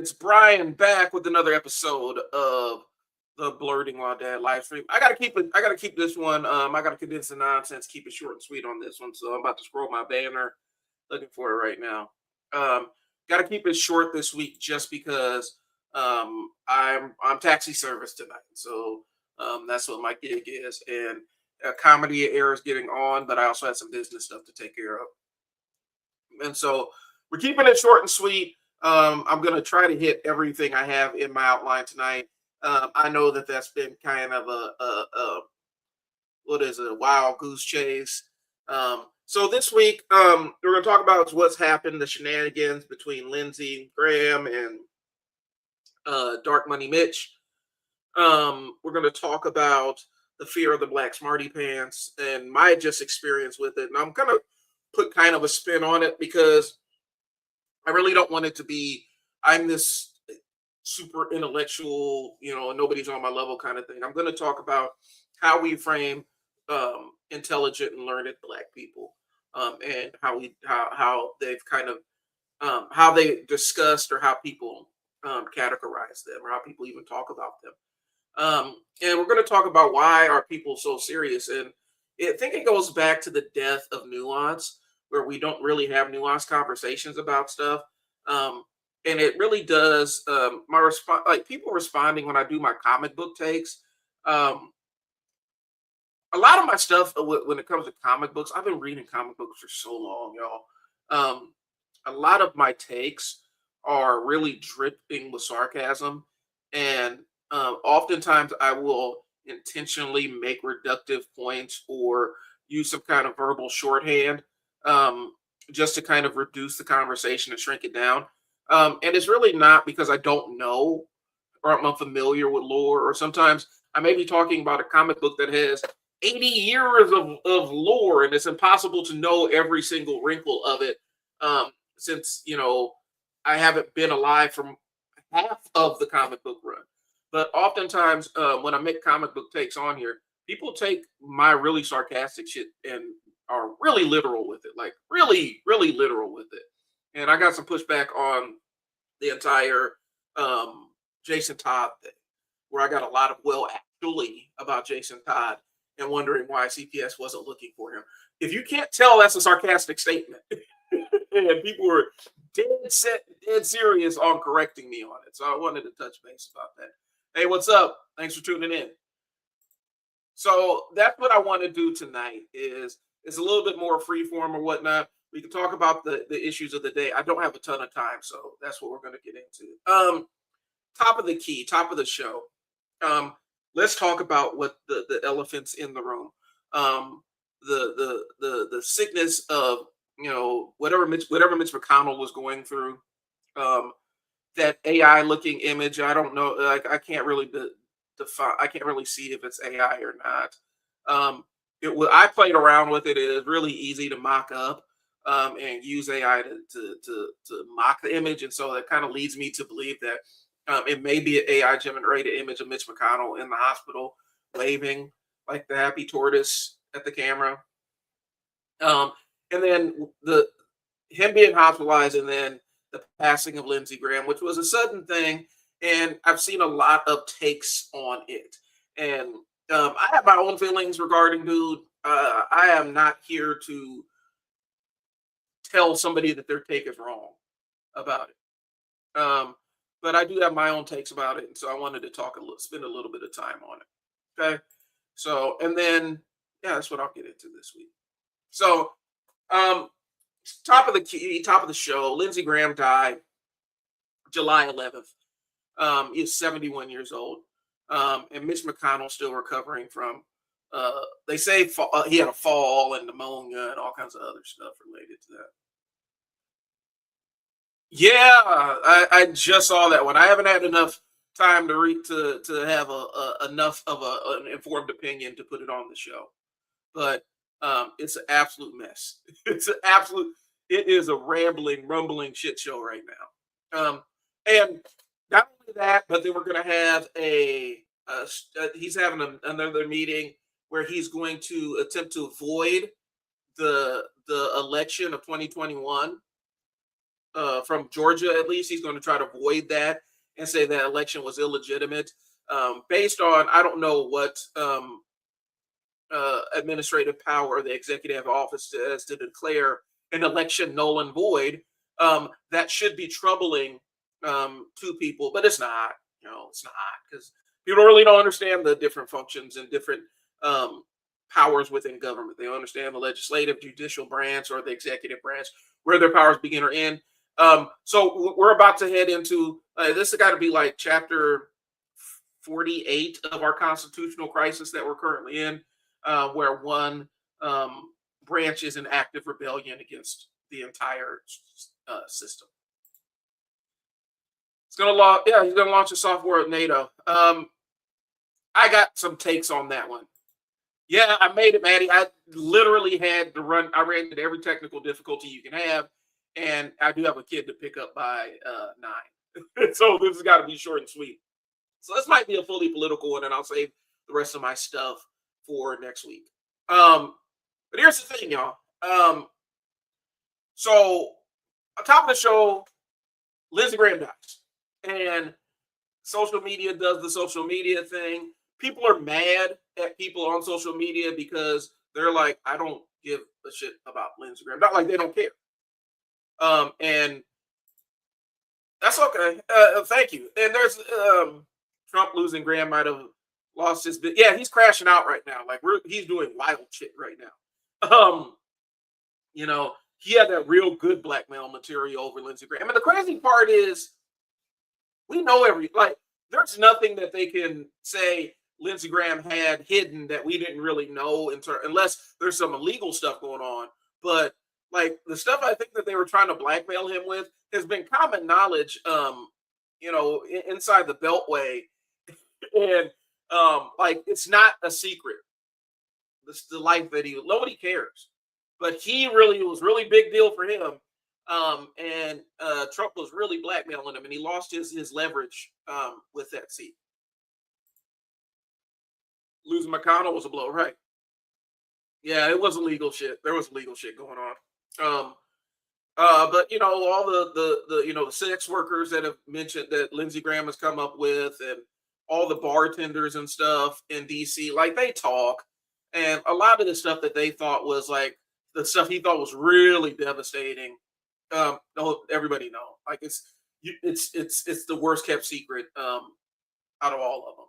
It's Brian back with another episode of the Blurting While Dad live stream. I gotta keep it. I gotta keep this one. I gotta condense the nonsense, keep it short and sweet on this one. So I'm about to scroll my banner, looking for it right now. Um, gotta keep it short this week, just because I'm taxi service tonight. So that's what my gig is, and comedy air is getting on, but I also have some business stuff to take care of, and so we're keeping it short and sweet. I'm going to try to hit everything I have in my outline tonight. I know that that's been kind of a what is it, a wild goose chase. So this week, we're going to talk about what's happened, the shenanigans between Lindsey Graham and Dark Money Mitch. We're going to talk about the fear of the black Smarty pants and my just experience with it. And I'm going to put kind of a spin on it because I really don't want it to be, I'm this super intellectual, nobody's on my level kind of thing. I'm going to talk about how we frame intelligent and learned black people, and how they've kind of how they discussed, or how people categorize them, or how people even talk about them. And we're going to talk about why are people so serious. And I think it goes back to the death of nuance, where we don't really have nuanced conversations about stuff. And it really does. My response, like people responding when I do my comic book takes. A lot of my stuff, when it comes to comic books, I've been reading comic books for so long, y'all. A lot of my takes are really dripping with sarcasm, and oftentimes I will intentionally make reductive points or use some kind of verbal shorthand, just to kind of reduce the conversation and shrink it down. And it's really not because I don't know or I'm unfamiliar with lore, or sometimes I may be talking about a comic book that has 80 years of lore, and it's impossible to know every single wrinkle of it, since, I haven't been alive for half of the comic book run. But oftentimes, when I make comic book takes on here, people take my really sarcastic shit and are really literal with it, like really, really literal with it. And I got some pushback on the entire Jason Todd thing, where I got a lot of actually about Jason Todd and wondering why CPS wasn't looking for him. If you can't tell, that's a sarcastic statement. And people were dead serious on correcting me on it. So I wanted to touch base about that. Hey, what's up? Thanks for tuning in. So that's what I want to do tonight. Is it's a little bit more freeform or whatnot. We can talk about the issues of the day. I don't have a ton of time, so that's what we're going to get into. Top of the show. Let's talk about what the elephants in the room. The sickness of whatever Mitch McConnell was going through. That AI looking image. I don't know. Like I can't really define. I can't really see if it's AI or not. I played around with it. It is really easy to mock up, and use AI to mock the image, and so that kind of leads me to believe that it may be an AI generated image of Mitch McConnell in the hospital, waving like the happy tortoise at the camera. And then him being hospitalized, and then the passing of Lindsey Graham, which was a sudden thing, and I've seen a lot of takes on it. And I have my own feelings regarding dude. I am not here to tell somebody that their take is wrong about it. But I do have my own takes about it, and so I wanted to spend a little bit of time on it. Okay, so and then that's what I'll get into this week. So, top of the show, Lindsey Graham died July 11th. He's 71 years old, and Mitch McConnell still recovering from. They say he had a fall and pneumonia and all kinds of other stuff related to that. Yeah, I just saw that one. I haven't had enough time to read to have enough of an informed opinion to put it on the show, but it's an absolute mess. It is a rambling, rumbling shit show right now. And not only that, but then we're going to have he's having another meeting where he's going to attempt to avoid the election of 2021 from Georgia, at least. He's going to try to avoid that and say that election was illegitimate, based on, I don't know what administrative power the executive office has to declare an election null and void. That should be troubling to people, but it's not. It's not, because people really don't understand the different functions and different powers within government. They don't understand the legislative, judicial branch, or the executive branch, where their powers begin or end. So we're about to head into this has got to be like chapter 48 of our constitutional crisis that we're currently in, where one branch is in active rebellion against the entire system. He's gonna launch a soft war at NATO. I got some takes on that one. Yeah, I made it, Maddie. I literally had to run. I ran into every technical difficulty you can have, and I do have a kid to pick up by 9. So this has got to be short and sweet. So this might be a fully political one, and I'll save the rest of my stuff for next week. But here's the thing, y'all. So on top of the show, Lindsey Graham dies, and social media does the social media thing. People are mad at people on social media because they're like, I don't give a shit about Lindsey Graham. Not like they don't care. And that's okay. Thank you. And there's Trump losing Graham might have lost his bit. Yeah, he's crashing out right now. Like he's doing wild shit right now. He had that real good blackmail material over Lindsey Graham. And the crazy part is, we know there's nothing that they can say Lindsey Graham had hidden that we didn't really know, unless there's some illegal stuff going on. But like the stuff I think that they were trying to blackmail him with has been common knowledge, inside the Beltway. And it's not a secret. This the life that nobody cares. But it was really big deal for him. And Trump was really blackmailing him, and he lost his leverage with that seat. Losing McConnell was a blow, right? Yeah, it was illegal shit. There was illegal shit going on. But all the sex workers that have mentioned that Lindsey Graham has come up with, and all the bartenders and stuff in DC, like they talk, and a lot of the stuff that they thought was like the stuff he thought was really devastating. Everybody know, like it's the worst kept secret out of all of them.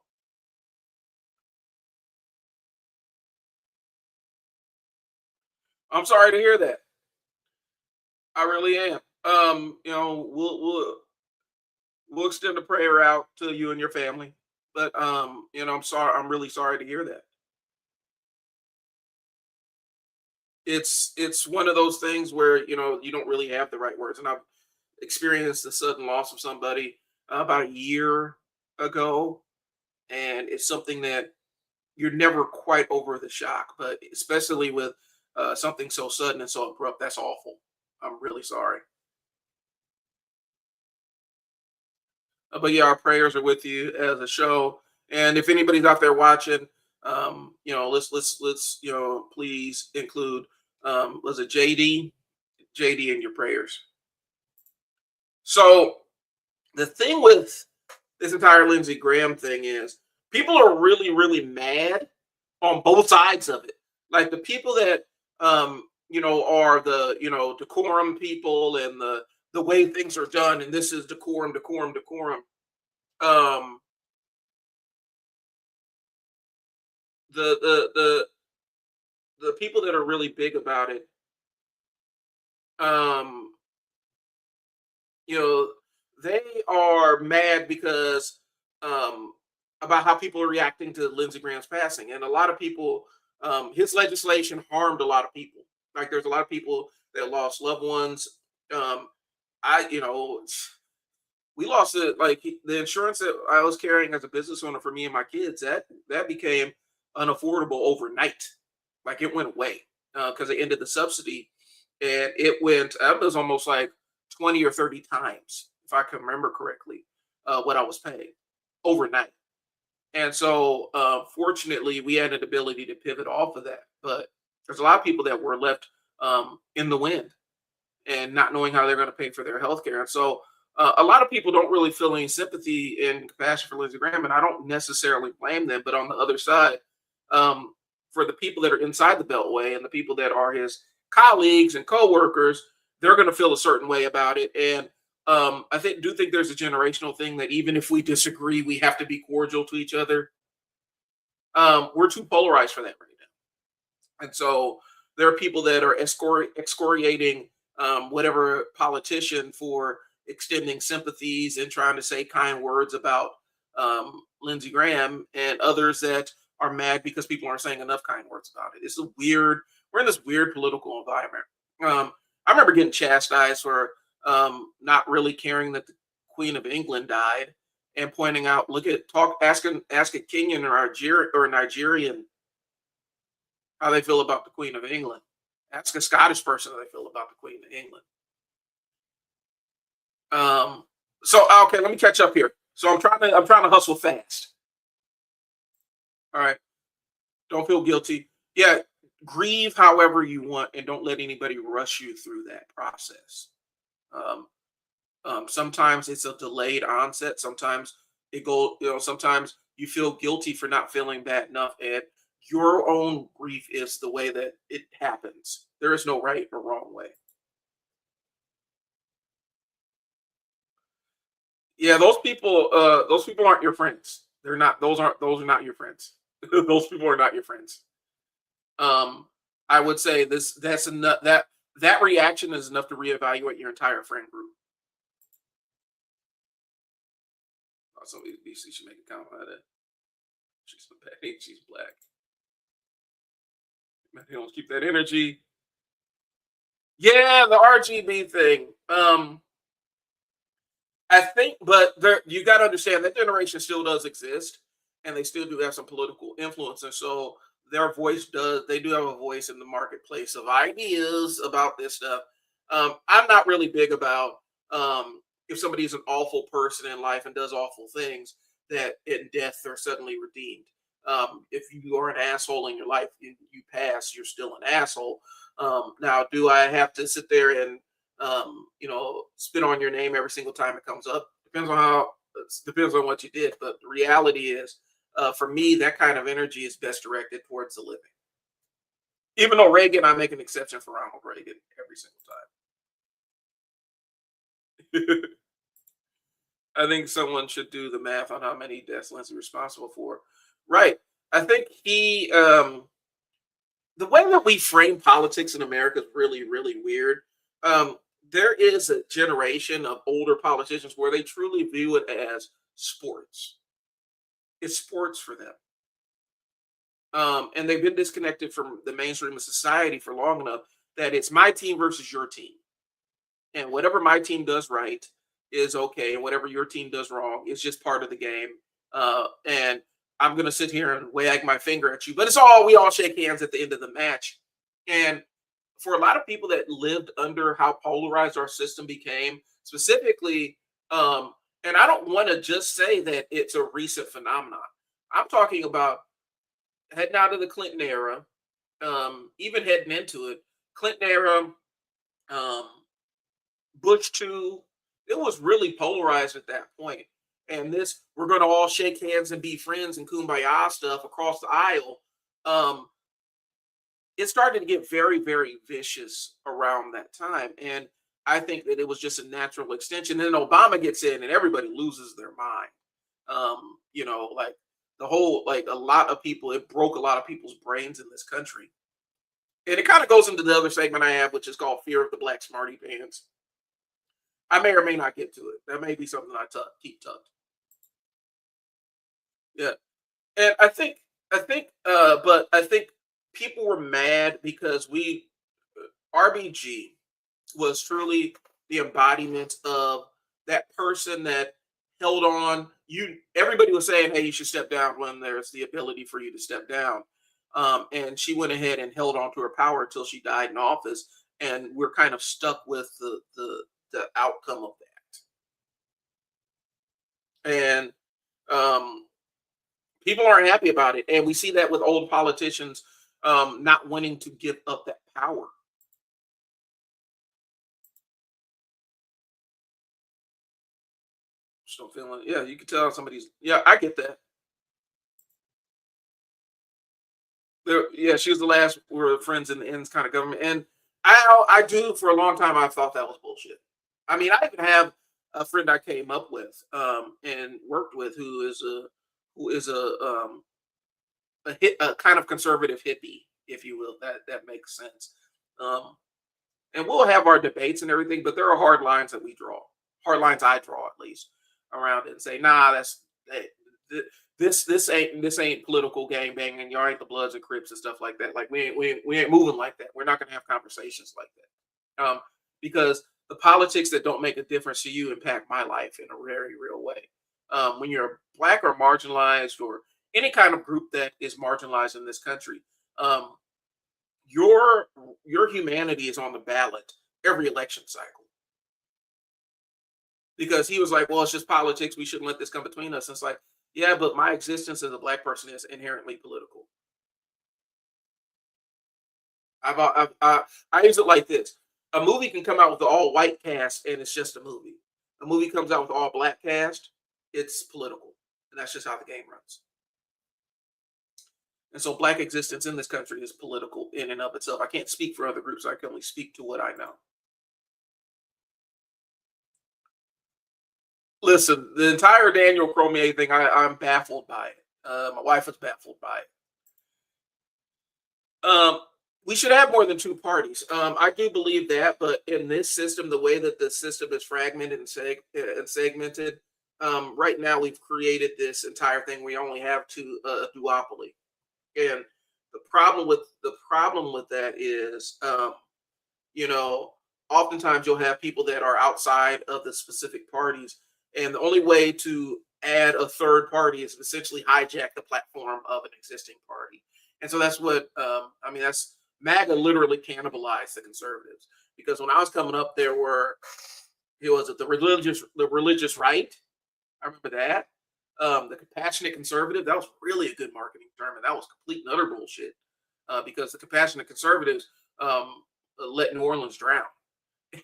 I'm sorry to hear that. I really am. We'll extend a prayer out to you and your family. But I'm sorry. I'm really sorry to hear that. It's one of those things where you don't really have the right words. And I've experienced the sudden loss of somebody about a year ago, and it's something that you're never quite over the shock, but especially with something so sudden and so abrupt, that's awful. I'm really sorry. But yeah, our prayers are with you as a show. And if anybody's out there watching, let's please include was it JD in your prayers. So the thing with this entire Lindsey Graham thing is people are really, really mad on both sides of it. Like the people that are the decorum people, and the way things are done, and this is decorum. The people that are really big about it, they are mad because about how people are reacting to Lindsey Graham's passing, and a lot of people, his legislation harmed a lot of people. Like there's a lot of people that lost loved ones. We lost it. Like the insurance that I was carrying as a business owner for me and my kids, that became unaffordable overnight. Like it went away because they ended the subsidy, and it was almost like 20 or 30 times, if I can remember correctly, what I was paying overnight. And so fortunately we had an ability to pivot off of that, but there's a lot of people that were left in the wind. and not knowing how they're going to pay for their health care. And so a lot of people don't really feel any sympathy and compassion for Lindsey Graham, and I don't necessarily blame them. But on the other side, um, for the people that are inside the Beltway and the people that are his colleagues and coworkers, they're going to feel a certain way about it. And I think there's a generational thing that even if we disagree, we have to be cordial to each other. We're too polarized for that right now. And so there are people that are excoriating whatever politician for extending sympathies and trying to say kind words about Lindsey Graham, and others that are mad because people aren't saying enough kind words about it. It's a weird, we're in this weird political environment. I remember getting chastised for not really caring that the Queen of England died, and pointing out, look at ask a Kenyan or Nigerian how they feel about the Queen of England. Ask a Scottish person how they feel about the Queen of England. So okay, let me catch up here. So I'm trying to hustle fast. All right. Don't feel guilty. Yeah, grieve however you want, and don't let anybody rush you through that process. Um, sometimes it's a delayed onset. Sometimes sometimes you feel guilty for not feeling bad enough, and your own grief is the way that it happens. There is no right or wrong way. Yeah, those people aren't your friends. They're not. Those are not your friends. Those people are not your friends. Um, I would say that's enough. That reaction is enough to reevaluate your entire friend group. Also, BC should make a comment on that. She's bad. She's black. He wants to keep that energy. Yeah, the RGB thing. I think, but there you got to understand that generation still does exist, and they still do have some political influence, and so their voice does. They do have a voice in the marketplace of ideas about this stuff. I'm not really big about if somebody is an awful person in life and does awful things that in death they're suddenly redeemed. If you are an asshole in your life, you pass, you're still an asshole. Now, do I have to sit there and spit on your name every single time it comes up? Depends on what you did. But the reality is, for me, that kind of energy is best directed towards the living. Even though Reagan, I make an exception for Ronald Reagan every single time. I think someone should do the math on how many deaths Lindsay responsible for. Right. I think the way that we frame politics in America is really, really weird. Um, there is a generation of older politicians where they truly view it as sports. It's sports for them. And they've been disconnected from the mainstream of society for long enough that it's my team versus your team. And whatever my team does right is okay. And whatever your team does wrong is just part of the game. And I'm going to sit here and wag my finger at you, but we all shake hands at the end of the match. And for a lot of people that lived under how polarized our system became, specifically, and I don't want to just say that it's a recent phenomenon. I'm talking about heading out of the Clinton era, even heading into it, Clinton era, um, Bush too. It was really polarized at that point. And this, we're going to all shake hands and be friends and kumbaya stuff across the aisle. Um, it started to get very, very vicious around that time. And I think that it was just a natural extension. And then Obama gets in and everybody loses their mind. Like the whole, like a lot of people, it broke a lot of people's brains in this country. And it kind of goes into the other segment I have, which is called Fear of the Black Smarty Pants. I may or may not get to it. That may be something keep tucked. Yeah. And but I think people were mad because RBG was truly the embodiment of that person that held on. Everybody was saying, "Hey, you should step down," when there's the ability for you to step down. And she went ahead and held on to her power until she died in office, and we're kind of stuck with the outcome of that. And people aren't happy about it, and we see that with old politicians not wanting to give up that power. So I'm feeling, yeah, you can tell somebody's, yeah, I get that. Yeah, she was the last. We're friends in the ends kind of government, and I do for a long time. I thought that was bullshit. I mean, I even have a friend I came up with and worked with who is a kind of conservative hippie, if you will. That makes sense. Um, and we'll have our debates and everything, but there are hard lines that we draw, hard lines I draw at least around it, and say, nah, hey, this ain't political gang banging. Y'all ain't the Bloods and Crips and stuff like that. Like we ain't moving like that. We're not gonna have conversations like that, because the politics that don't make a difference to you impact my life in a very real way. When you're black or marginalized or any kind of group that is marginalized in this country, um, your your humanity is on the ballot every election cycle. Because he was like, well, it's just politics. We shouldn't let this come between us. And it's like, yeah, but my existence as a black person is inherently political. I use it like this: a movie can come out with an all white cast, and it's just a movie. A movie comes out with all black cast, it's political, and that's just how the game runs. And so, black existence in this country is political in and of itself. I can't speak for other groups. I can only speak to what I know. Listen, the entire Daniel Cormier thing, I'm baffled by it. My wife is baffled by it. We should have more than two parties. I do believe that, but in this system, the way that the system is fragmented and segmented, right now we've created this entire thing. We only have a duopoly, and the problem with that is, you know, oftentimes you'll have people that are outside of the specific parties, and the only way to add a third party is essentially hijack the platform of an existing party. And so that's what I mean. That's MAGA literally cannibalized the conservatives, because when I was coming up, it was the religious right. I remember that. The compassionate conservative, that was really a good marketing term, and that was complete and utter bullshit, because the compassionate conservatives let New Orleans drown.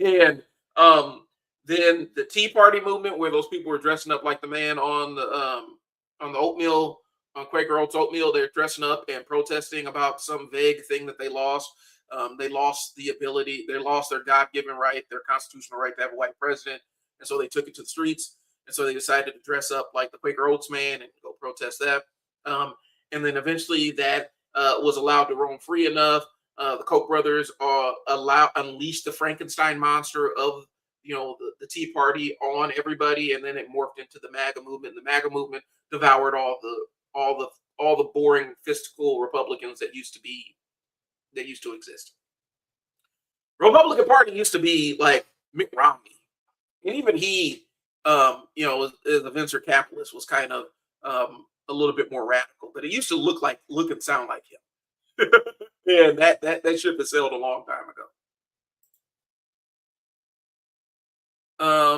And then the Tea Party movement, where those people were dressing up like the man on the oatmeal, on Quaker Oats oatmeal, they're dressing up and protesting about some vague thing that they lost. They lost the ability, they lost their God-given right, their constitutional right to have a white president, and so they took it to the streets. And so they decided to dress up like the Quaker Oats man and go protest that. Um, and then eventually that was allowed to roam free enough. The Koch brothers unleashed the Frankenstein monster of the Tea Party on everybody, and then it morphed into the MAGA movement. The MAGA movement devoured all the boring fiscal Republicans that used to exist. Republican Party used to be like Mitt Romney, and even he, as a venture capitalist, was kind of a little bit more radical. But it used to look and sound like him. And that ship has sailed a long time ago.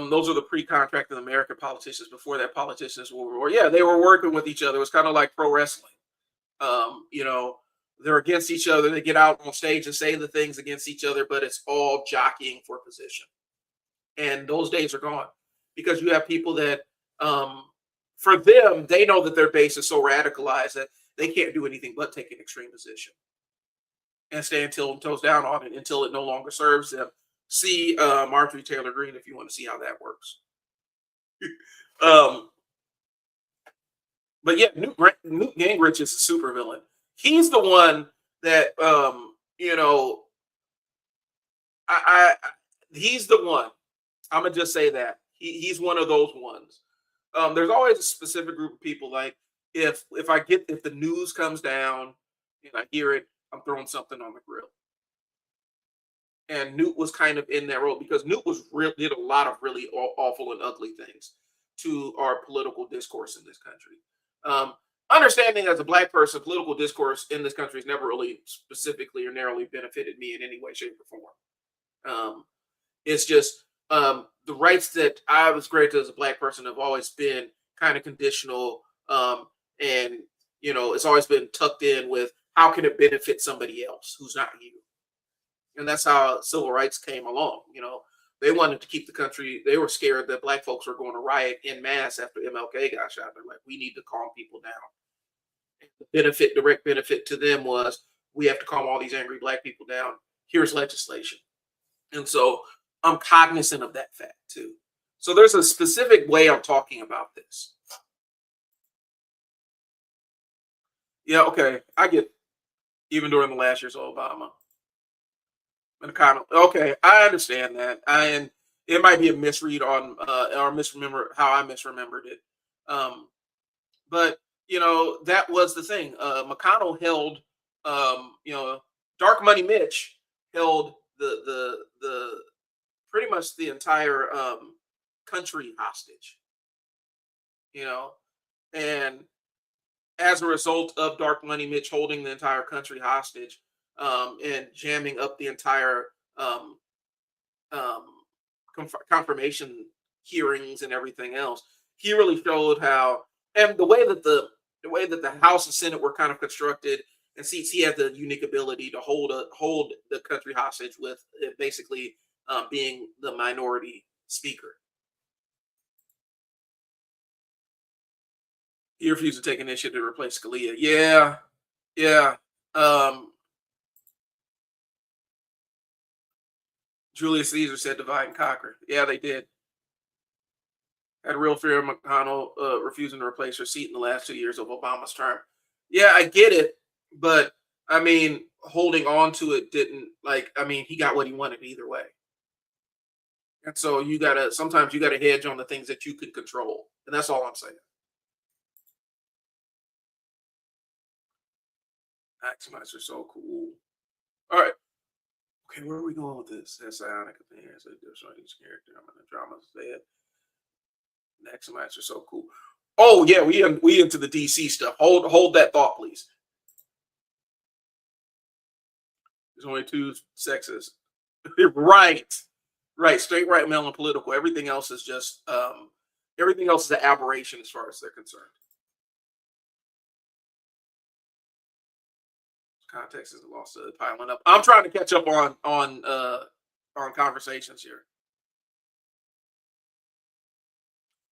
Those are the pre-contracted American politicians. Before that, politicians were, yeah, they were working with each other. It was kind of like pro wrestling. They're against each other. They get out on stage and say the things against each other, but it's all jockeying for position. And those days are gone, because you have people that, for them, they know that their base is so radicalized that they can't do anything but take an extreme position and stay until toes down on it until it no longer serves them. See Marjorie Taylor Greene if you want to see how that works. um, but yeah, Newt Gingrich is a supervillain. He's the one that he's the one. I'm gonna just say that he's one of those ones. There's always a specific group of people. Like if the news comes down and I hear it, I'm throwing something on the grill. And Newt was kind of in that role, because Newt did a lot of really awful and ugly things to our political discourse in this country. Understanding as a black person, political discourse in this country has never really specifically or narrowly benefited me in any way, shape, or form. It's just the rights that I was granted as a black person have always been kind of conditional, and it's always been tucked in with how can it benefit somebody else who's not you. And that's how civil rights came along. They wanted to keep the country. They were scared that black folks were going to riot en masse after MLK got shot. They're like, we need to calm people down. The direct benefit to them was we have to calm all these angry black people down. Here's legislation. And so I'm cognizant of that fact too. So there's a specific way I'm talking about this. Yeah, okay. I get even during the last years of Obama. McConnell. Okay, I understand that. And it might be a misread on or misremember how I misremembered it. But that was the thing. McConnell held, Dark Money Mitch held the pretty much the entire country hostage. And as a result of Dark Money Mitch holding the entire country hostage and jamming up the entire confirmation hearings and everything else, he really showed how, and the way that the House and Senate were kind of constructed and seats, he had the unique ability to hold the country hostage with basically being the minority speaker. He refused to take initiative to replace Scalia. Yeah. Julius Caesar said divide and conquer. Yeah, they did. Had real fear of McConnell refusing to replace her seat in the last 2 years of Obama's term. Yeah, I get it, but I mean, holding on to it didn't he got what he wanted either way. And so sometimes you gotta hedge on the things that you could control. And that's all I'm saying. Maximize are so cool. All right. Okay, where are we going with this? That's ionic opinions. Each character. I'm in the drama said. Maximize are so cool. Oh yeah, we into the DC stuff. Hold that thought, please. There's only two sexes. Right. Straight right, male, and political. Everything else is just everything else is an aberration as far as they're concerned. Context is lost piling up. I'm trying to catch up on conversations here.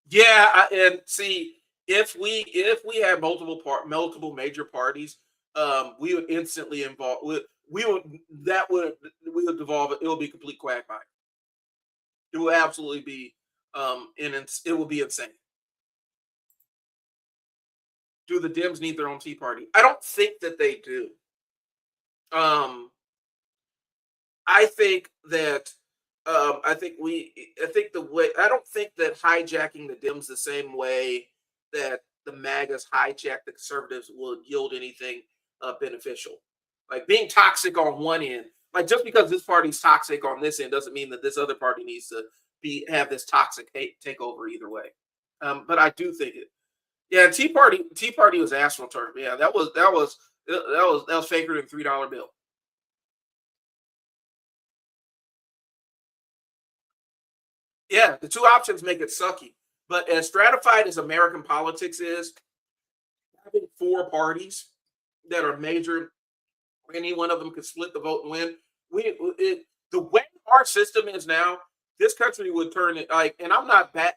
Yeah, and see if we had multiple major parties, we would instantly involve. We would devolve. It would be complete quagmire. It will absolutely be it will be insane. Do the Dems need their own Tea Party? I don't think that they do. I think that I think the way I don't think that hijacking the Dems the same way that the MAGAs hijack the conservatives will yield anything beneficial. Like being toxic on one end, like just because this party's toxic on this end doesn't mean that this other party needs to have this toxic takeover either way. But I do think it. Yeah, Tea Party was astroturf. Yeah, that was faker than $3 bill. Yeah, the two options make it sucky. But as stratified as American politics is, having four parties that are major, any one of them could split the vote and win. The way our system is now, this country would turn it and I'm not bad.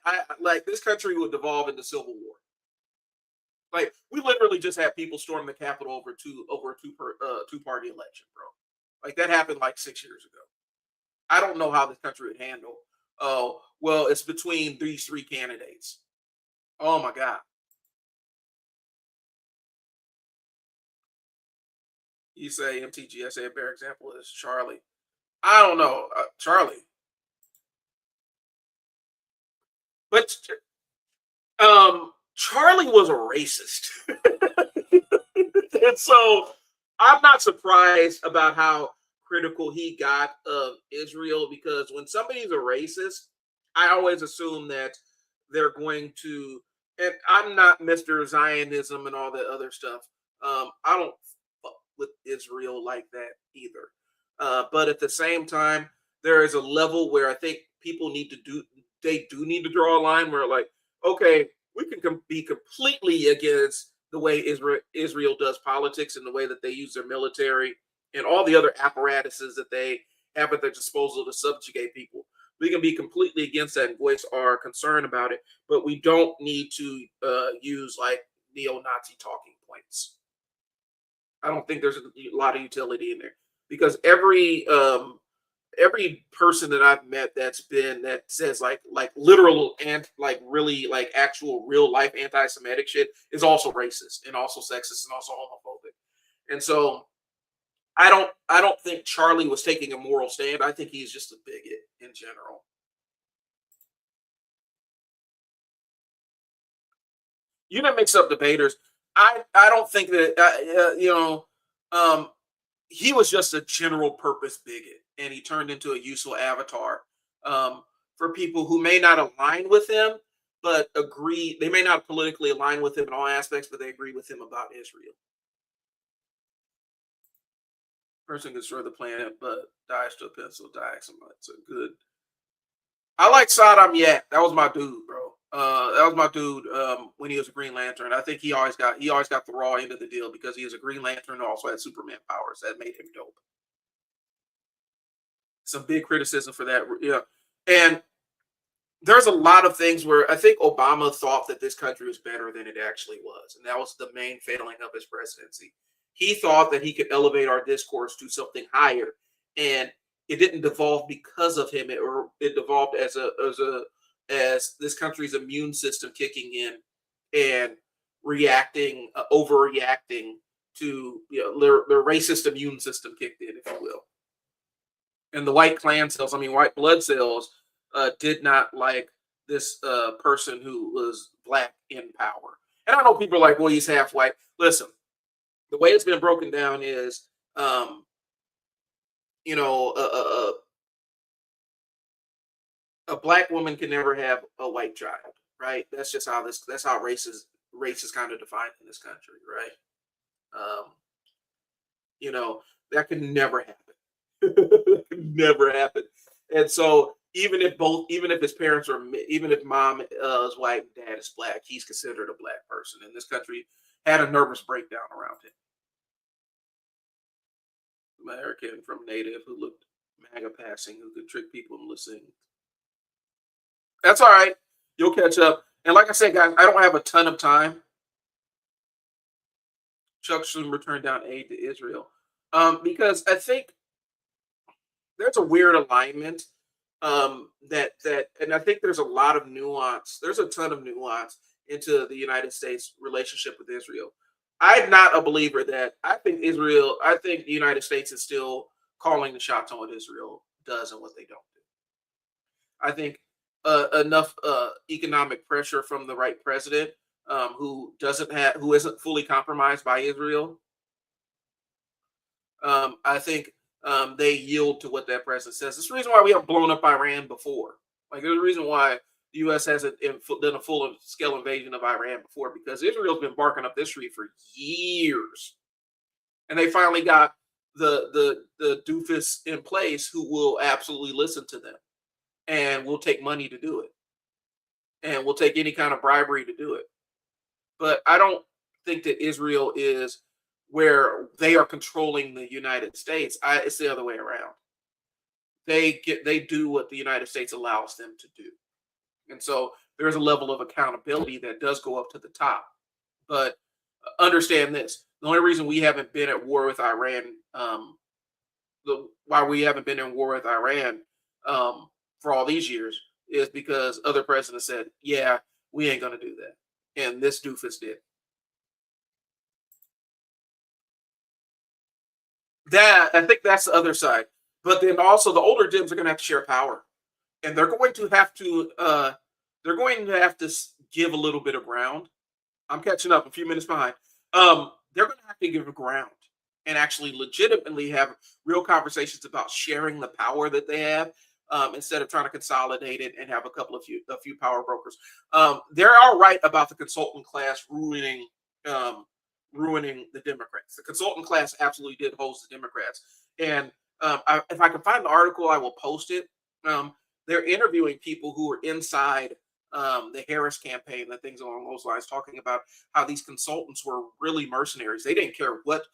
This country would devolve into civil war. Like we literally just had people storm the Capitol over a two-party election, bro. Like that happened like 6 years ago. I don't know how this country would handle. Oh, well, it's between these three candidates. Oh my God. You say MTG, I say a better example is Charlie. I don't know. Charlie. But Charlie was a racist. And so I'm not surprised about how critical he got of Israel, because when somebody's a racist, I always assume that they're going to, and I'm not Mr. Zionism and all that other stuff. I don't fuck with Israel like that either. But at the same time, there is a level where I think people need to draw a line where like, okay, we can be completely against the way Israel does politics and the way that they use their military and all the other apparatuses that they have at their disposal to subjugate people. We can be completely against that and voice our concern about it, but we don't need to use like neo-Nazi talking points. I don't think there's a lot of utility in there because every person that I've met that says like literal and like really like actual real life anti-Semitic shit is also racist and also sexist and also homophobic. And so I don't think Charlie was taking a moral stand. I think he's just a bigot in general. You didn't mix up debaters. I don't think that um he was just a general purpose bigot and he turned into a useful avatar for people who may not align with him but agree. They may not politically align with him in all aspects, but they agree with him about Israel. Person can destroy the planet but dies to a pencil dies. It's a good. I like Saddam Yak. That was my dude, bro. That was my dude when he was a Green Lantern. I think he always got the raw end of the deal because he is a Green Lantern and also had Superman powers. That made him dope. Some big criticism for that. Yeah. And there's a lot of things where I think Obama thought that this country was better than it actually was. And that was the main failing of his presidency. He thought that he could elevate our discourse to something higher. And it didn't devolve because of him, it devolved as this country's immune system kicking in and reacting, overreacting to their racist immune system kicked in, if you will. And the white clan cells, I mean, white blood cells, did not like this person who was black in power. And I know people are like, well, he's half white. Listen, the way it's been broken down is, you know, a black woman can never have a white child, right? That's how race is kind of defined in this country, right? Um, you know, that can never happen. Never happen. And so even if his parents are, even if mom is white and dad is black, he's considered a black person. And this country had a nervous breakdown around him. American from native who looked MAGA passing, who could trick people and listen. That's all right. You'll catch up. And like I said, guys, I don't have a ton of time. Chuck Schumer turned down aid to Israel because I think there's a weird alignment and I think there's a lot of nuance. There's a ton of nuance into the United States relationship with Israel. I'm not a believer that I think the United States is still calling the shots on what Israel does and what they don't do. I think enough economic pressure from the right president who isn't fully compromised by Israel. I think they yield to what that president says. It's the reason why we have blown up Iran before. Like there's a reason why the U.S. hasn't done a full scale invasion of Iran before, because Israel's been barking up this tree for years, and they finally got the doofus in place who will absolutely listen to them and will take money to do it and will take any kind of bribery to do it. But I don't think that Israel is where they are controlling the United States. It's the other way around. They do what the United States allows them to do. And so there's a level of accountability that does go up to the top. But understand this: the only reason we haven't been at war with Iran, why we haven't been in war with Iran for all these years, is because other presidents said, "Yeah, we ain't gonna do that," and this doofus did. That I think that's the other side. But then also the older Dems are going to have to share power, and they're going to have to give a little bit of ground. I'm catching up a few minutes behind. They're going to have to give a ground and actually legitimately have real conversations about sharing the power that they have, instead of trying to consolidate it and have a few power brokers. They're all right about the consultant class ruining the Democrats. The consultant class absolutely did host the Democrats. And if I can find the article, I will post it. They're interviewing people who are inside the Harris campaign and things along those lines, talking about how these consultants were really mercenaries. They didn't care what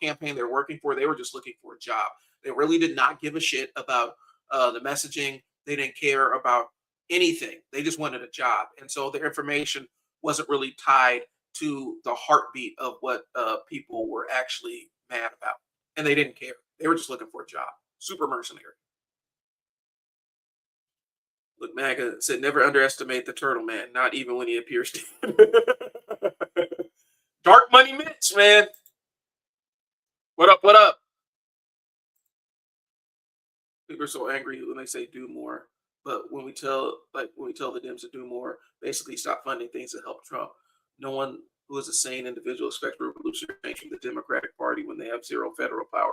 campaign they were working for. They were just looking for a job. They really did not give a shit about the messaging. They didn't care about anything. They just wanted a job. And so their information wasn't really tied to the heartbeat of what people were actually mad about. And they didn't care. They were just looking for a job. Super mercenary. Look, MAGA said, never underestimate the turtle man, not even when he appears to. Dark Money Mitch, man. What up? What up? People are so angry when they say do more. But when we tell the Dems to do more, basically stop funding things that help Trump. No one who is a sane individual expects revolutionary change from the Democratic Party when they have zero federal power.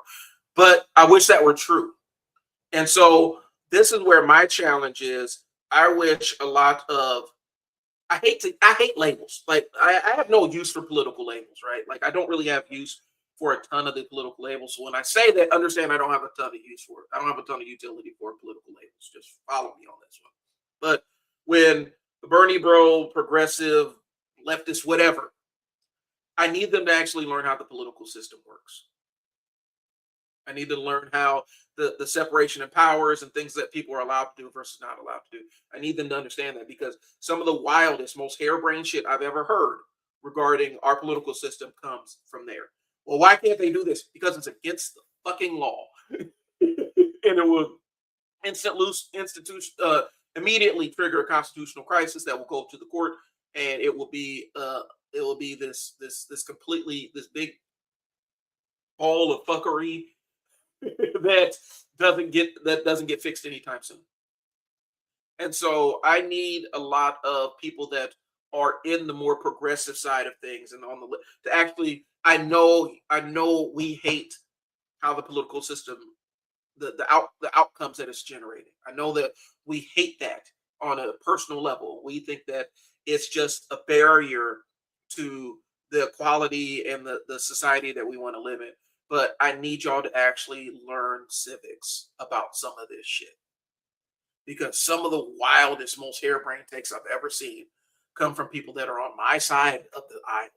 But I wish that were true. And so this is where my challenge is. I wish a lot of I hate labels. Like I have no use for political labels, right? Like I don't really have use for a ton of the political labels. So when I say that, understand I don't have a ton of use for it. I don't have a ton of utility for political labels. Just follow me on this one. But when the Bernie bro, progressive, leftist, whatever, I need them to actually learn how the political system works. I need to learn how the separation of powers and things that people are allowed to do versus not allowed to do. I need them to understand that because some of the wildest, most harebrained shit I've ever heard regarding our political system comes from there. Well, why can't they do this? Because it's against the fucking law. And it will immediately trigger a constitutional crisis that will go to the court, and it will be this big ball of fuckery that doesn't get fixed anytime soon. And so I need a lot of people that are in the more progressive side of things and on the to actually I know we hate how the political system the outcomes that it's generating. I know that we hate that on a personal level. We think that it's just a barrier to the equality and the society that we want to live in. But I need y'all to actually learn civics about some of this shit. Because some of the wildest, most harebrained takes I've ever seen come from people that are on my side of the aisle.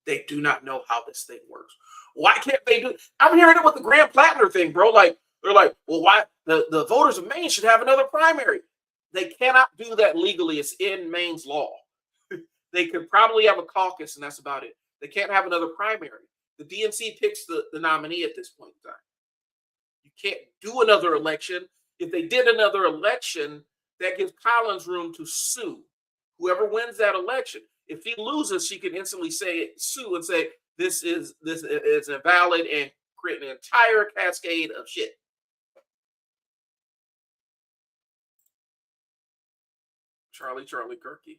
They do not know how this thing works. Why can't they do it? I'm hearing it with the Graham Plattner thing, bro. Like, they're like, well, why the voters of Maine should have another primary. They cannot do that legally. It's in Maine's law. They could probably have a caucus, and that's about it. They can't have another primary. The DNC picks the nominee at this point in time. You can't do another election. If they did another election, that gives Collins room to sue whoever wins that election. If he loses, she can instantly sue and say this is invalid and create an entire cascade of shit. Charlie Kirky.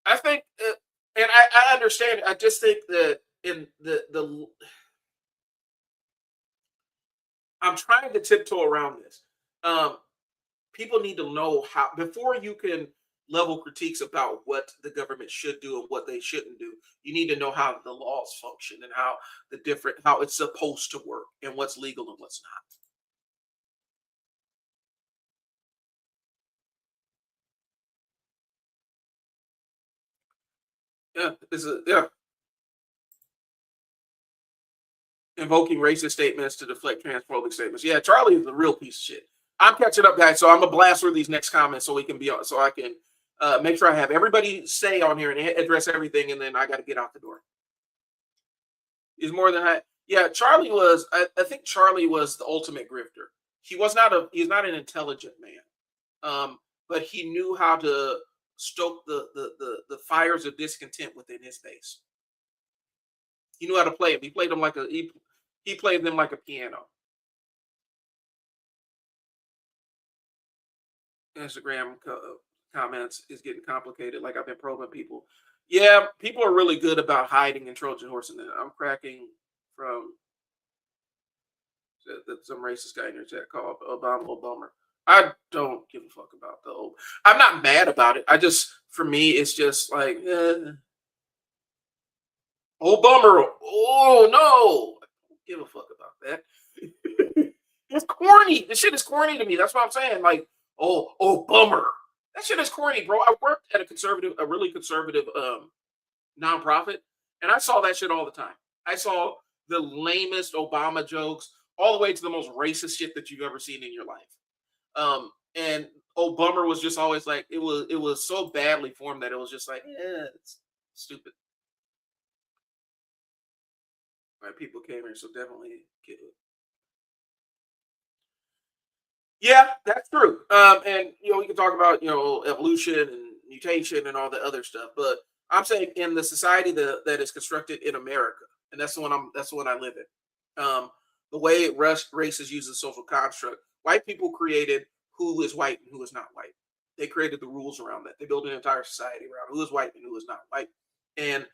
I think, and I understand. I just think that in the I'm trying to tiptoe around this. People need to know how before you can level critiques about what the government should do and what they shouldn't do. You need to know how the laws function and how it's supposed to work and what's legal and what's not. Invoking racist statements to deflect transphobic statements. Yeah, Charlie is a real piece of shit. I'm catching up, guys, so I'm gonna blast through these next comments so we can be on, so I can make sure I have everybody say on here and address everything, and then I got to get out the door. He's more than that. Yeah, Charlie was. I think Charlie was the ultimate grifter. He's not an intelligent man, but he knew how to stoke the fires of discontent within his base. He knew how to play them. He played them like he played them like a piano. Instagram comments is getting complicated. Like I've been probing people. Yeah, people are really good about hiding and Trojan horsing it. I'm cracking from some racist guy in your chat called Obama a bummer. I don't give a fuck about the. I'm not mad about it. For me, it's just like, oh bummer. Oh no, I don't give a fuck about that. It's corny. This shit is corny to me. That's what I'm saying. Like, oh bummer. That shit is corny, bro. I worked at a really conservative nonprofit, and I saw that shit all the time. I saw the lamest Obama jokes, all the way to the most racist shit that you've ever seen in your life. And Obama was just always like, it was so badly formed that it was just like, yeah, it's stupid. Right, people came here, so definitely get it. Yeah, that's true. And we can talk about evolution and mutation and all the other stuff, but I'm saying in the society that is constructed in America, and that's the one I live in. The way race is used as a social construct, white people created who is white and who is not white. They created the rules around that. They built an entire society around who is white and who is not white, and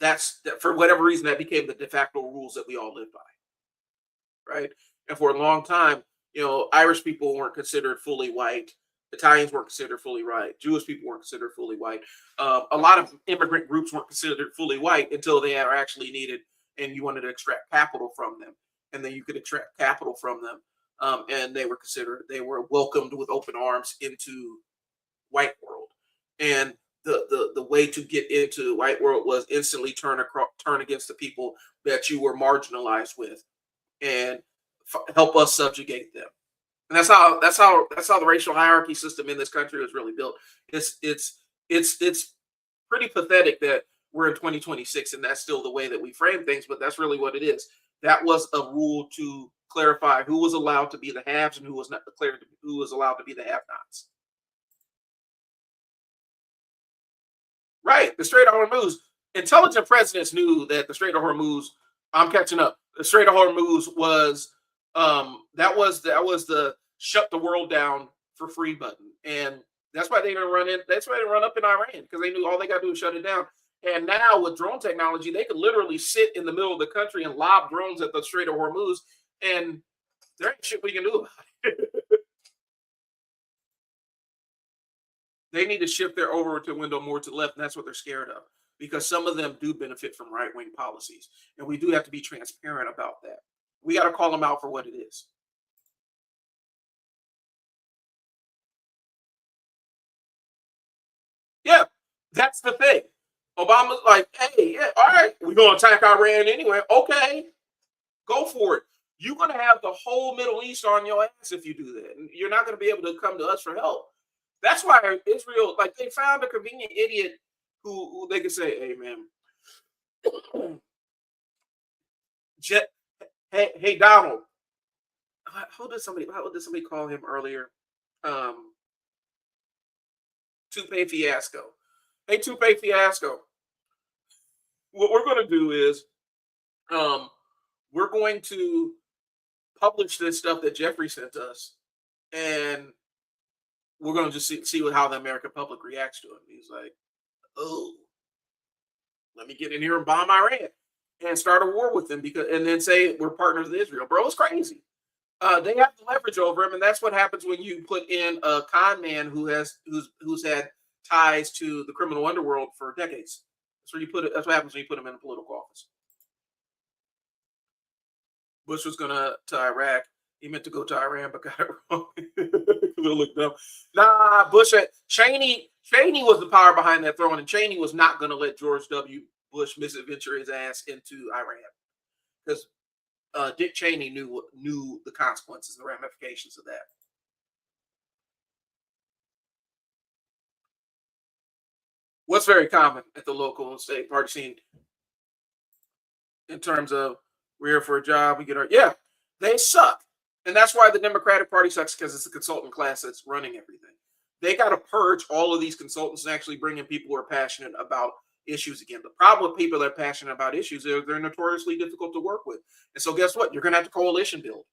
that's that, for whatever reason, that became the de facto rules that we all live by, right? And for a long time, Irish people weren't considered fully white. Italians weren't considered fully white. Jewish people weren't considered fully white. A lot of immigrant groups weren't considered fully white until they are actually needed, and you wanted to extract capital from them, and then you could extract capital from them, and they were welcomed with open arms into white world. And the way to get into the white world was instantly turn against the people that you were marginalized with, and help us subjugate them. And that's how the racial hierarchy system in this country was really built. It's pretty pathetic that we're in 2026 and that's still the way that we frame things, but that's really what it is. That was a rule to clarify who was allowed to be the haves and who was not declared who was allowed to be the have-nots. Right, the Strait of Hormuz. Intelligent presidents knew that the Strait of Hormuz. I'm catching up. The Strait of Hormuz was that was the shut the world down for free button, and that's why they didn't run in. That's why they run up in Iran, because they knew all they got to do is shut it down. And now with drone technology, they could literally sit in the middle of the country and lob drones at the Strait of Hormuz, and there ain't shit we can do about it. They need to shift their over to window more to the left, and that's what they're scared of, because some of them do benefit from right wing policies, and we do have to be transparent about that. We got to call them out for what it is. Yeah, that's the thing. Obama's like, hey, yeah, all right, we're gonna attack Iran anyway. Okay, go for it. You're gonna have the whole Middle East on your ass if you do that. And you're not gonna be able to come to us for help. That's why Israel, like, they found a convenient idiot who they could say, hey man, Jet, hey Donald. How did somebody call him earlier? Um, Toupe Fiasco. Hey, Toupe Fiasco. What we're going to do is um, we're going to publish this stuff that Jeffrey sent us, and we're going to just see how the American public reacts to it. He's like, oh, let me get in here and bomb Iran and start a war with them, and then say we're partners with Israel. Bro, it's crazy. They have the leverage over him, and that's what happens when you put in a con man who's had ties to the criminal underworld for decades. That's where you put it. That's what happens when you put him in a political office. Bush was gonna to Iraq. He meant to go to Iran, but got it wrong. Look dumb. Nah, Cheney was the power behind that throne, and Cheney was not gonna let George W. Bush misadventure his ass into Iran, because Dick Cheney knew the consequences and the ramifications of that. What's very common at the local and state party scene in terms of we're here for a job, we get our they suck, and that's why the Democratic Party sucks, because it's the consultant class that's running everything. They got to purge all of these consultants and actually bring in people who are passionate about issues again. The problem with people that are passionate about issues is they're notoriously difficult to work with. And so guess what? You're going to have to coalition build.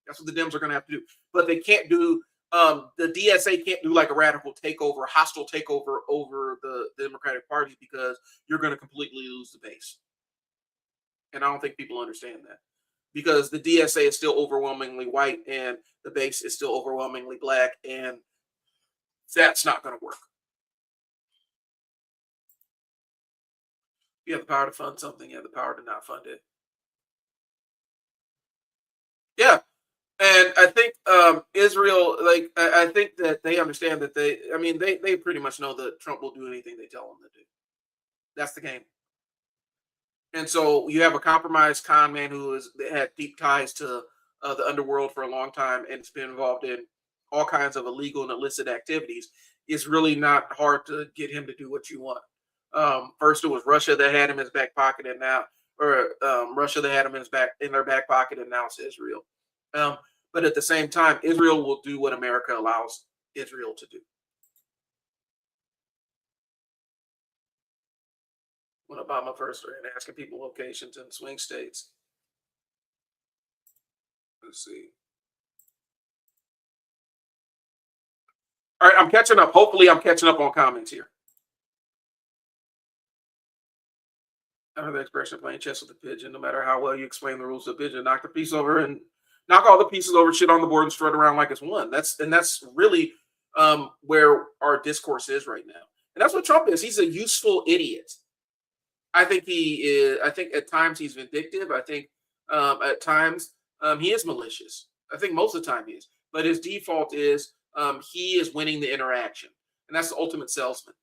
That's what the Dems are going to have to do. But they can't do, the DSA can't do like a radical takeover, hostile takeover over the Democratic Party, because you're going to completely lose the base. And I don't think people understand that, because the DSA is still overwhelmingly white and the base is still overwhelmingly black, and that's not going to work. You have the power to fund something, you have the power to not fund it. Yeah. And I think Israel, like, I think that they understand that they pretty much know that Trump will do anything they tell him to do. That's the game. And so you have a compromised con man who has had deep ties to the underworld for a long time and has been involved in all kinds of illegal and illicit activities. It's really not hard to get him to do what you want. First, it was Russia that had him in his back pocket, and now, or Russia that had him in their back pocket, and now it's Israel. Um, but at the same time, Israel will do what America allows Israel to do. When Obama first started asking people locations in swing states. Let's see. All right, I'm catching up. Hopefully, I'm catching up on comments here. I heard the expression playing chess with a pigeon. No matter how well you explain the rules of the pigeon, knock the piece over and knock all the pieces over, shit on the board, and strut around like it's one. That's really where our discourse is right now, and that's what Trump is. He's a useful idiot. I think he is. I think at times he's vindictive. I think at times he is malicious. I think most of the time he is. But his default is he is winning the interaction, and that's the ultimate salesman.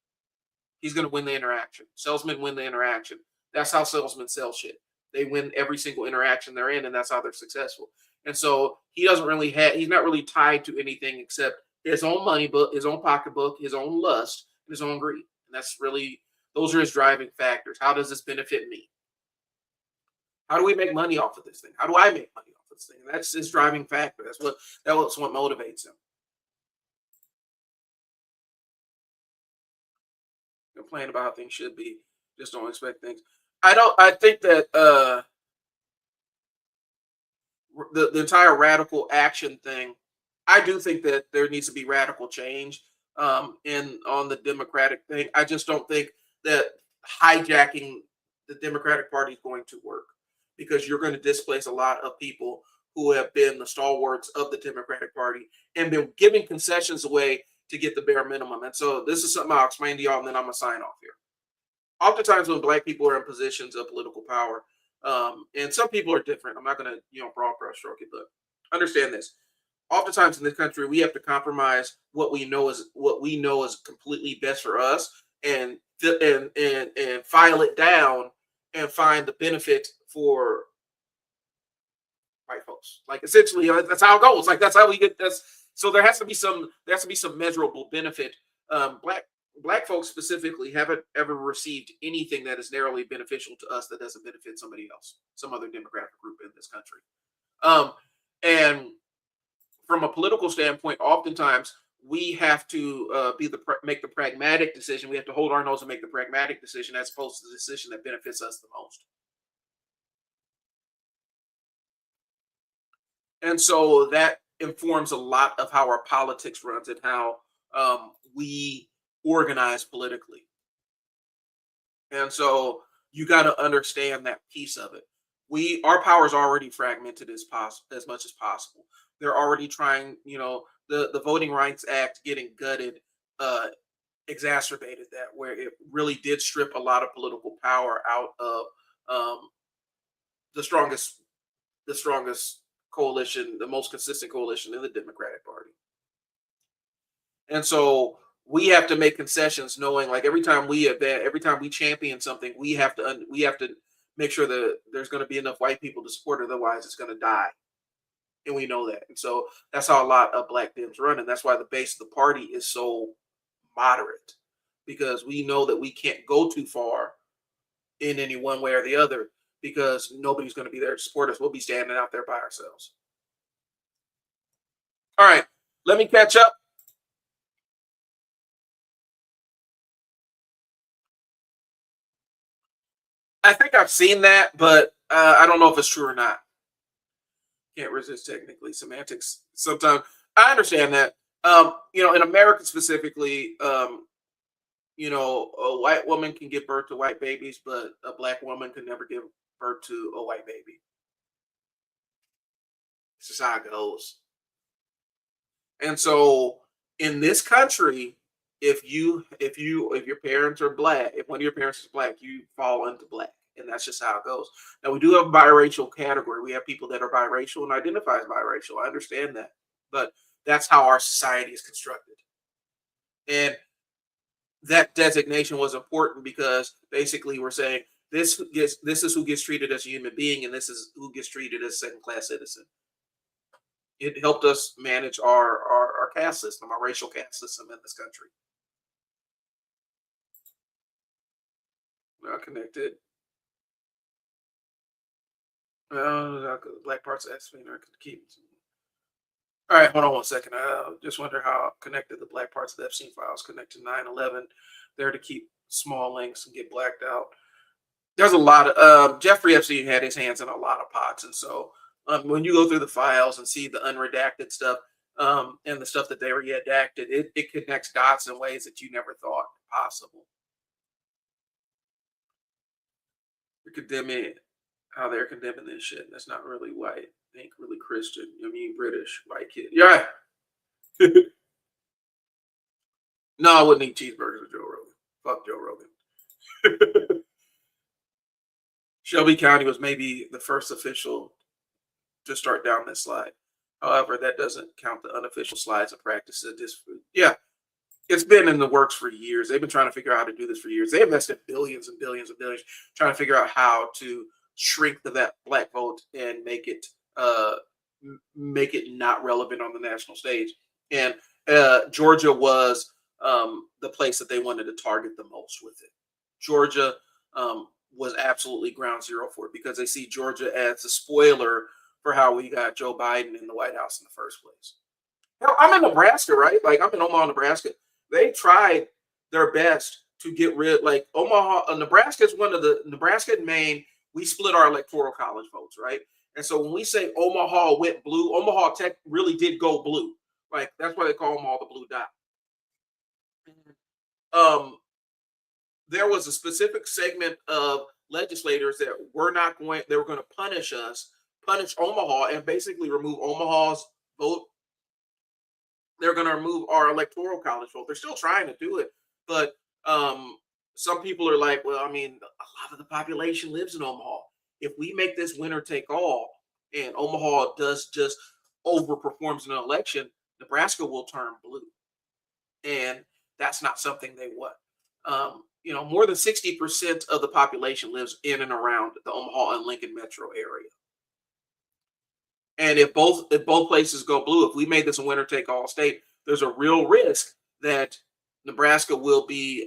He's going to win the interaction. Salesmen win the interaction. That's how salesmen sell shit. They win every single interaction they're in, and that's how they're successful. And so he doesn't really have. He's not really tied to anything except his own money book, his own pocketbook, his own lust, and his own greed. And that's really those are his driving factors. How does this benefit me? How do we make money off of this thing? How do I make money off of this thing? And that's his driving factor. That's what motivates him. Complain about how things should be. Just don't expect things. I think that the entire radical action thing. I do think that there needs to be radical change in on the Democratic thing. I just don't think that hijacking the Democratic Party is going to work because you're going to displace a lot of people who have been the stalwarts of the Democratic Party and been giving concessions away to get the bare minimum. And so this is something I'll explain to y'all, and then I'm gonna sign off here. Oftentimes, when Black people are in positions of political power, and some people are different. I'm not gonna broad brushstroke it, but understand this. Oftentimes in this country, we have to compromise what we know is completely best for us, and file it down and find the benefit for white folks. Like essentially, that's how it goes. Like that's how we get this. So there has to be some measurable benefit. Black folks specifically haven't ever received anything that is narrowly beneficial to us that doesn't benefit somebody else, some other demographic group in this country. And from a political standpoint, oftentimes we have to make the pragmatic decision. We have to hold our nose and make the pragmatic decision as opposed to the decision that benefits us the most. And so that informs a lot of how our politics runs and how we organize politically. And so you got to understand that piece of it. Our power is already fragmented as much as possible. They're already trying, the Voting Rights Act getting gutted exacerbated that, where it really did strip a lot of political power out of the strongest coalition, the most consistent coalition in the Democratic Party. And so we have to make concessions, knowing like every time we champion something, we have to make sure that there's going to be enough white people to support it, otherwise it's going to die. And we know that. And so that's how a lot of Black Dems run. And that's why the base of the party is so moderate, because we know that we can't go too far in any one way or the other, because nobody's going to be there to support us. We'll be standing out there by ourselves. All right, let me catch up. I think I've seen that, but I don't know if it's true or not. Can't resist technically semantics. Sometimes I understand that. In America specifically, a white woman can give birth to white babies, but a Black woman can never give birth to a white baby. This is how it goes. And so in this country, if your parents are Black, if one of your parents is Black, you fall into Black. And that's just how it goes. Now, we do have a biracial category. We have people that are biracial and identify as biracial. I understand that. But that's how our society is constructed. And that designation was important because basically we're saying This is who gets treated as a human being, and this is who gets treated as second class citizen. It helped us manage our caste system, our racial caste system in this country. Not connected. Black parts of Epstein are keep. All right, hold on one second. I just wonder how connected the black parts of the Epstein files connect to 9/11. There to keep small links and get blacked out. There's a lot of Jeffrey Epstein had his hands in a lot of pots, and so when you go through the files and see the unredacted stuff and the stuff that they were redacted, it connects dots in ways that you never thought possible. You're condemning how they're condemning this shit. That's not really white. They ain't really Christian. I mean, British white kid. Yeah. No, I wouldn't eat cheeseburgers with Joe Rogan. Fuck Joe Rogan. Shelby County was maybe the first official to start down this slide. However, that doesn't count the unofficial slides of practices. Yeah, it's been in the works for years. They've been trying to figure out how to do this for years. They invested billions and billions and billions trying to figure out how to shrink the black vote and make it not relevant on the national stage. And Georgia was the place that they wanted to target the most with it. Georgia was absolutely ground zero for it because they see Georgia as a spoiler for how we got Joe Biden in the White House in the first place. Hell, I'm in Nebraska, right? Like I'm in Omaha, Nebraska. They tried their best to get rid, like Omaha, Nebraska is one of the Nebraska and Maine. We split our electoral college votes, right? And so when we say Omaha went blue, Omaha Tech really did go blue. Like that's why they call Omaha the blue dot. There was a specific segment of legislators that they were going to punish Omaha, and basically remove Omaha's vote. They're going to remove our electoral college vote. They're still trying to do it, but some people are like, well, I mean, a lot of the population lives in Omaha. If we make this winner take all, and Omaha does just overperforms in an election, Nebraska will turn blue, and that's not something they want. More than 60% of the population lives in and around the Omaha and Lincoln metro area. And if both places go blue, if we made this a winner take all state, there's a real risk that Nebraska will be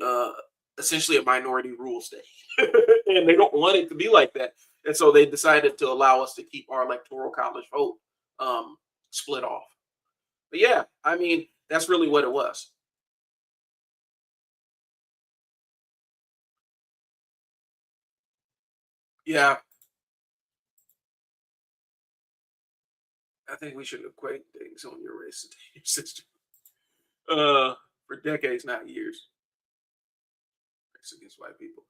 essentially a minority rule state, and they don't want it to be like that. And so they decided to allow us to keep our electoral college vote split off. But yeah, I mean, that's really what it was. Yeah, I think we should equate things on your race and your sister for decades, not years. Race against white people.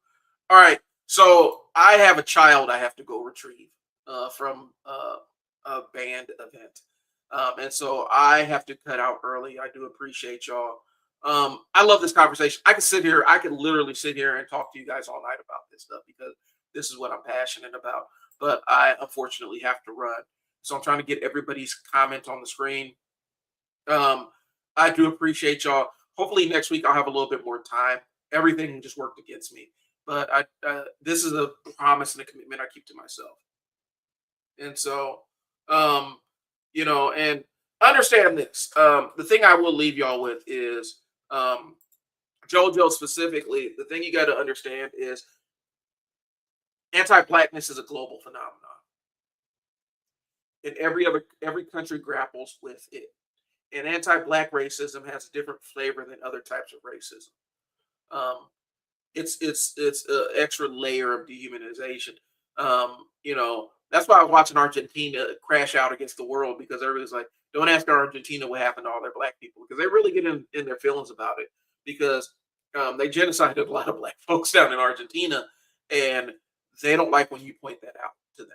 All right, so I have a child I have to go retrieve from a band event, and so I have to cut out early. I do appreciate y'all. I love this conversation. I could literally sit here and talk to you guys all night about this stuff because this is what I'm passionate about. But I unfortunately have to run. So I'm trying to get everybody's comments on the screen. I do appreciate y'all. Hopefully next week I'll have a little bit more time. Everything just worked against me, but this is a promise and a commitment I keep to myself. And so, and understand this. The thing I will leave y'all with is JoJo specifically. The thing you got to understand is anti-blackness is a global phenomenon. And every country grapples with it. And anti-black racism has a different flavor than other types of racism. It's an extra layer of dehumanization. That's why I was watching Argentina crash out against the world because everybody's like, don't ask Argentina what happened to all their black people because they really get in their feelings about it because they genocided a lot of black folks down in Argentina and they don't like when you point that out to them.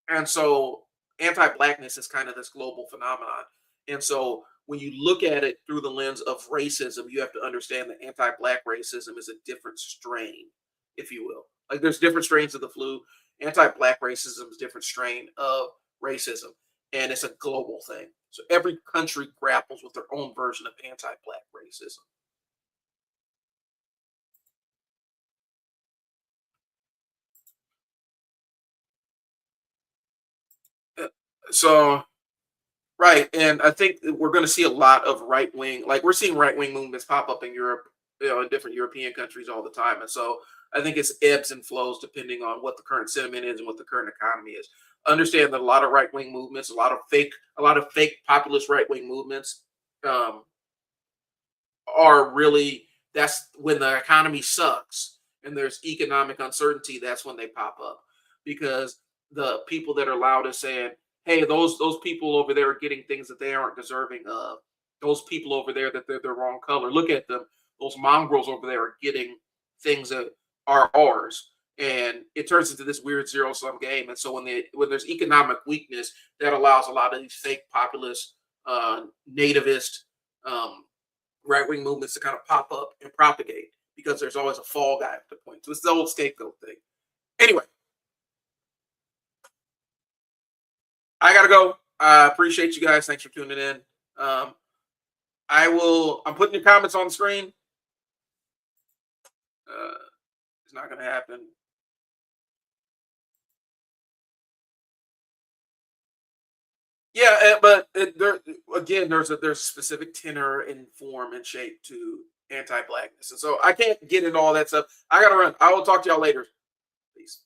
And so anti-blackness is kind of this global phenomenon. And so when you look at it through the lens of racism, you have to understand that anti-black racism is a different strain, if you will. Like there's different strains of the flu. Anti-black racism is a different strain of racism. And it's a global thing. So every country grapples with their own version of anti-black racism. So right, and I think that we're going to see a lot of right wing, like we're seeing right wing movements pop up in Europe, in different European countries all the time, and so I think it's ebbs and flows depending on what the current sentiment is and what the current economy is. Understand that a lot of right wing movements, a lot of fake populist right wing movements, um, are really, that's when the economy sucks and there's economic uncertainty, that's when they pop up, because the people that are loud is saying, hey, those people over there are getting things that they aren't deserving of. Those people over there, that they're the wrong color, look at them, those mongrels over there are getting things that are ours, and it turns into this weird zero sum game. And so when there's economic weakness, that allows a lot of these fake populist, nativist, um, right wing movements to kind of pop up and propagate, because there's always a fall guy to point to. It's the old scapegoat thing. Anyway, I gotta go. I appreciate you guys. Thanks for tuning in. Um, I'm putting your comments on the screen. Uh, it's not gonna happen. Yeah, but there again, there's a specific tenor and form and shape to anti-blackness, and so I can't get into all that stuff. I gotta run. I will talk to y'all later. Peace.